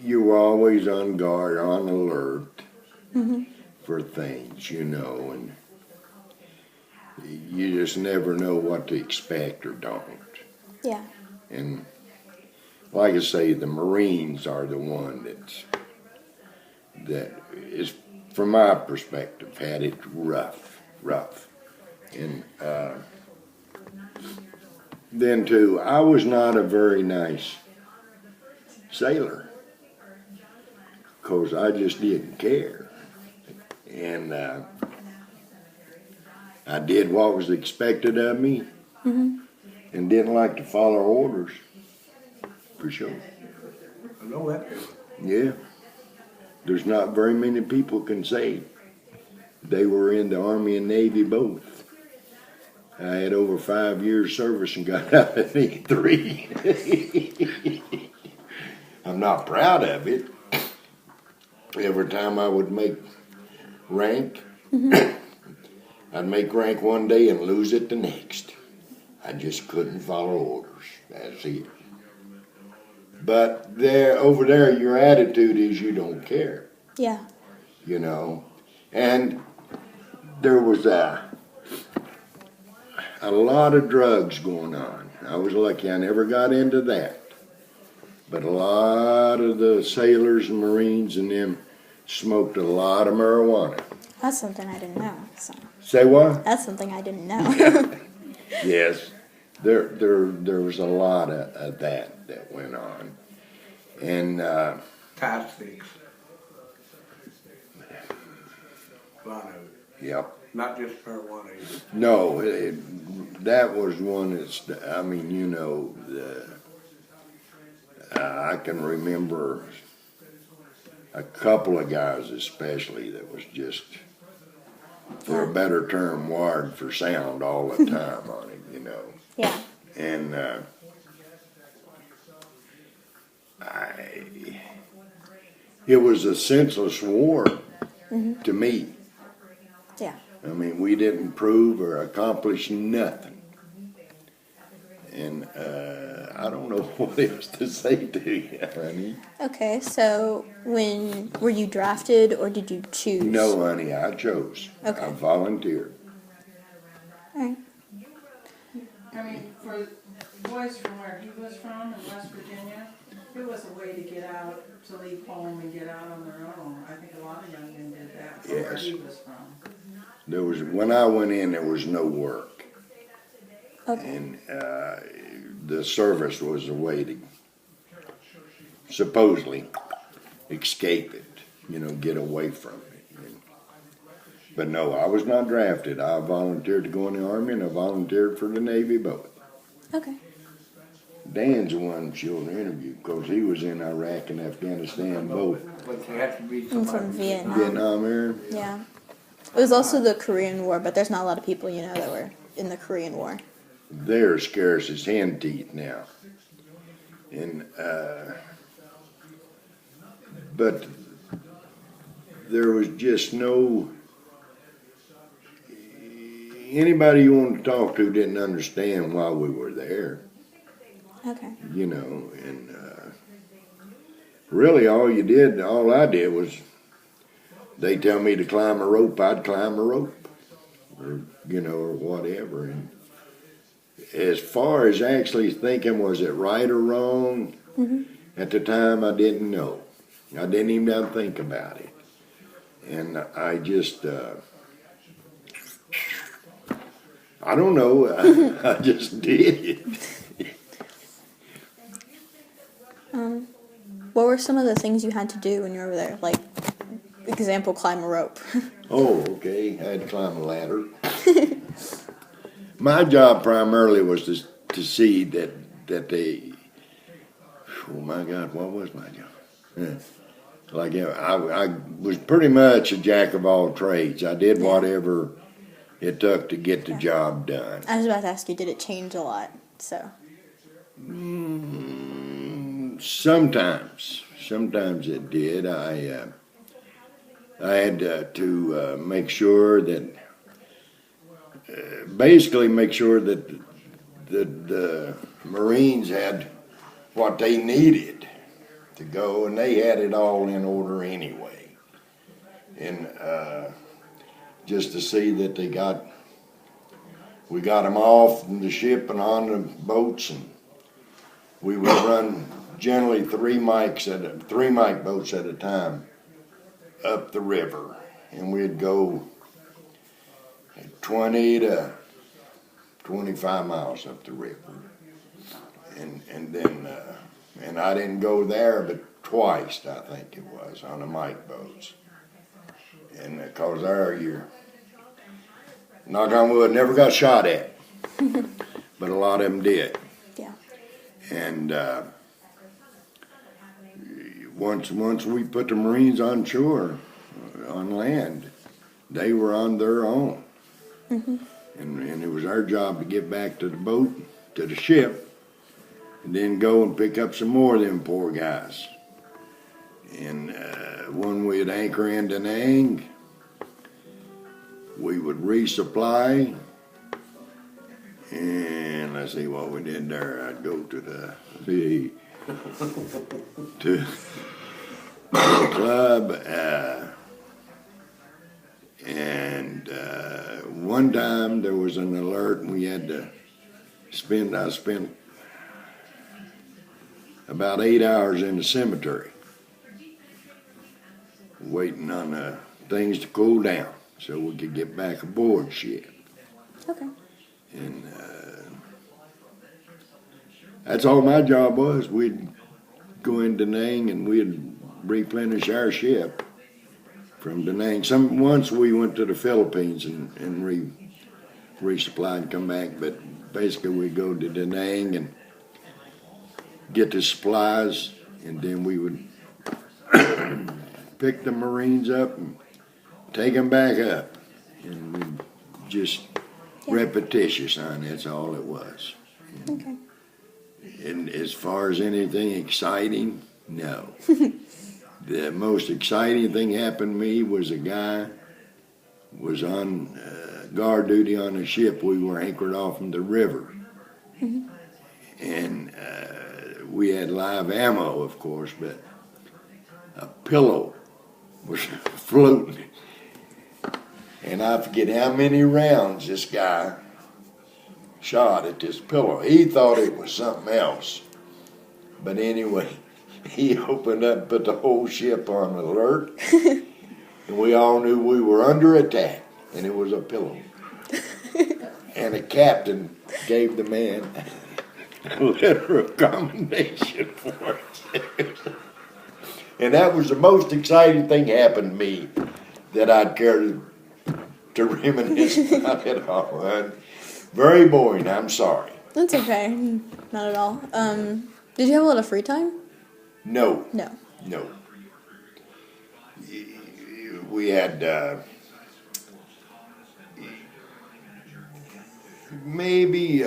you were always on guard, on alert for things, and you just never know what to expect or don't. Yeah. And like I say, the Marines are the one that is, from my perspective, had it rough. And then too, I was not a very nice sailor, 'cause I just didn't care. And I did what was expected of me and didn't like to follow orders, for sure. I know that. Yeah. There's not very many people can say they were in the Army and Navy both. I had over 5 years service and got out at 83. I'm not proud of it. Every time I would make rank, I'd make rank one day and lose it the next. I just couldn't follow orders. That's it. But over there, your attitude is you don't care, Yeah. And there was a lot of drugs going on. I was lucky I never got into that. But a lot of the sailors and Marines and them smoked a lot of marijuana. That's something I didn't know. So Say what? that's something I didn't know. Yes. There was a lot of that went on. And Tie sticks. A lot of it. yep. Not just marijuana either. No, that was one I can remember a couple of guys especially that was just, for a better term, wired for sound all the time on it, Yeah. And it was a senseless war to me. Yeah. I mean, we didn't prove or accomplish nothing. And I don't know what else to say to you, honey. Okay. So were you drafted or did you choose? No, honey, I chose. Okay. I volunteered. All right. I mean, for boys from where he was from in West Virginia, it was a way to get out, to leave home and get out on their own. I think a lot of young men did that from where Yes. he was from. When I went in, there was no work. Okay. And the service was a way to supposedly escape it, get away from it. But no, I was not drafted. I volunteered to go in the Army and I volunteered for the Navy both. Okay. Dan's the one children interviewed because he was in Iraq and Afghanistan both. But you have to be I'm somebody. from Vietnam. Vietnam era. Yeah. It was also the Korean War, but there's not a lot of people that were in the Korean War. They're scarce as hen teeth now. And but there was just no, anybody you wanted to talk to didn't understand why we were there, Okay. and really all I did was, they tell me to climb a rope, I'd climb a rope, or whatever. And as far as actually thinking, was it right or wrong? At the time, I didn't know. I didn't even think about it. And I just, I don't know, I just did it. What were some of the things you had to do when you were over there? Like, example, climb a rope. Oh, okay, I had to climb a ladder. My job primarily was to see that they, oh my God, what was my job? I was pretty much a jack of all trades. I did whatever it took to get the job done. I was about to ask you, did it change a lot? So. Sometimes it did. I had to make sure that, basically make sure that the Marines had what they needed to go, and they had it all in order anyway. And just to see that we got them off the ship and on the boats, and we would run generally 3 mic boats at a time up the river, and we'd go 20 to 25 miles up the river, and then and I didn't go there but twice, I think it was, on the mic boats, and because there you're, knock on wood, never got shot at, but a lot of them did. Yeah. And once we put the Marines on shore, on land, they were on their own. And it was our job to get back to the boat, to the ship, and then go and pick up some more of them poor guys. And when we'd anchor in Da Nang, we would resupply, and let's see what we did there. I'd go to the club, and one time there was an alert, and we had to I spent about 8 hours in the cemetery waiting on things to cool down so we could get back aboard ship. Okay. And that's all my job was. We'd go into Da Nang and we'd replenish our ship from Da Nang. Once we went to the Philippines and resupply and come back, but basically we'd go to Da Nang and get the supplies, and then we would pick the Marines up and take them back up, and we'd just repetitious on that's all it was. Okay. And as far as anything exciting, no. The most exciting thing happened to me was a guy was on guard duty on a ship. We were anchored off in the river. And we had live ammo, of course, but a pillow was floating. And I forget how many rounds this guy shot at this pillow. He thought it was something else. But anyway, he opened up, put the whole ship on alert, and we all knew we were under attack, and it was a pillow. And the captain gave the man a letter of commendation for it. And that was the most exciting thing happened to me that I'd care to reminisce about it all. And very boring, I'm sorry. That's okay. Not at all. Did you have a lot of free time? No. No. No. We had maybe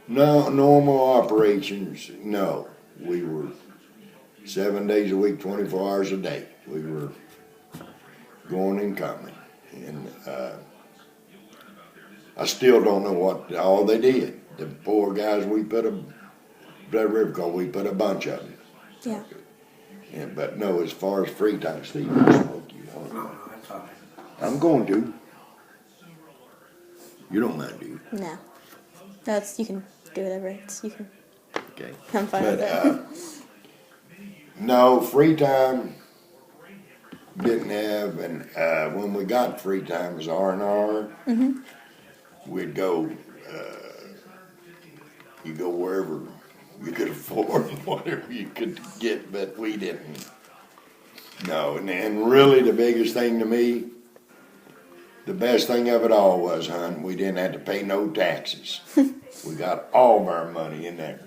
no normal operations. No, we were 7 days a week, 24 hours a day. We were going and coming, and I still don't know what all they did. The poor guys, we put a Blood River Call, we put a bunch of them. Yeah. And, but no, as far as free time, Steve, I spoke to you. No, that's all right. I'm going to. You don't mind, do you? No. You can do whatever. You can. Okay. I'm fine But with that. no, free time didn't have, and when we got free time as R&R, we'd go, you go wherever you could afford whatever you could get, but we didn't. No, and really the biggest thing to me, the best thing of it all was, hon, we didn't have to pay no taxes. We got all of our money in there.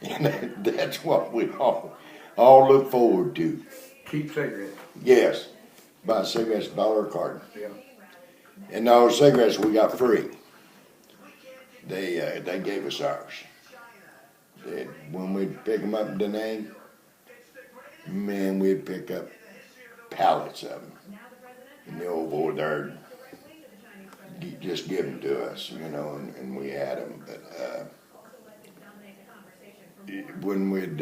And that's what we all look forward to. Cheap cigarettes. Yes, buy cigarettes, $1 a carton. Yeah. And those cigarettes we got free. They gave us ours. When we'd pick them up in Da Nang, man, we'd pick up pallets of them. And the old boy there just give them to us, you know, and we had them. But when we'd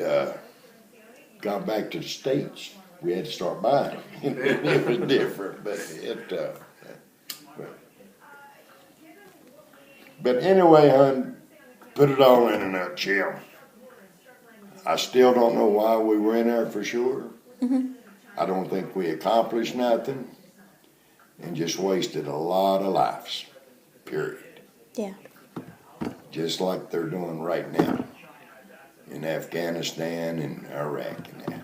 got back to the States, we had to start buying them. It was different, but anyway, hon, put it all in a nutshell. I still don't know why we were in there for sure. I don't think we accomplished nothing and just wasted a lot of lives, period. Yeah. Just like they're doing right now in Afghanistan and Iraq and that.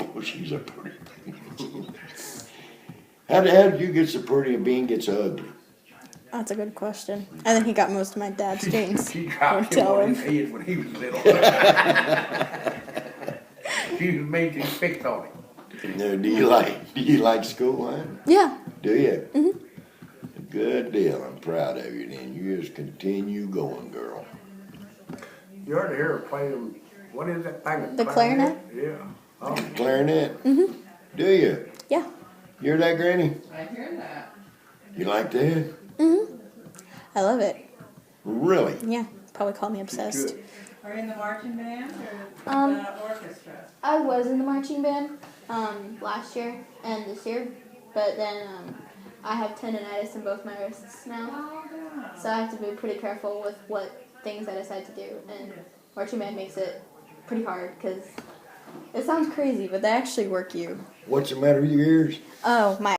Oh, she's a pretty bean. How did you get so pretty a bean gets ugly? That's a good question. I think he got most of my dad's genes. She Don't dropped him tell on him. his head when he was little. She made you picked on him. Now, do you like school, huh? Yeah. Do you? Good deal. I'm proud of you. Then you just continue going, girl. You ought to hear her play them, what is that thing? The clarinet? Yeah. Oh, Clarinet. Do you? Yeah. You hear that, Granny? I hear that. You like that? I love it. Really? Yeah. Probably call me obsessed. good. Are you in the marching band or Um, the orchestra? I was in the marching band last year and this year, but then I have tendonitis in both my wrists now, Oh, yeah. so I have to be pretty careful with what things I decide to do. And marching band makes it pretty hard because it sounds crazy, but they actually work you. What's the matter with your ears? Oh, my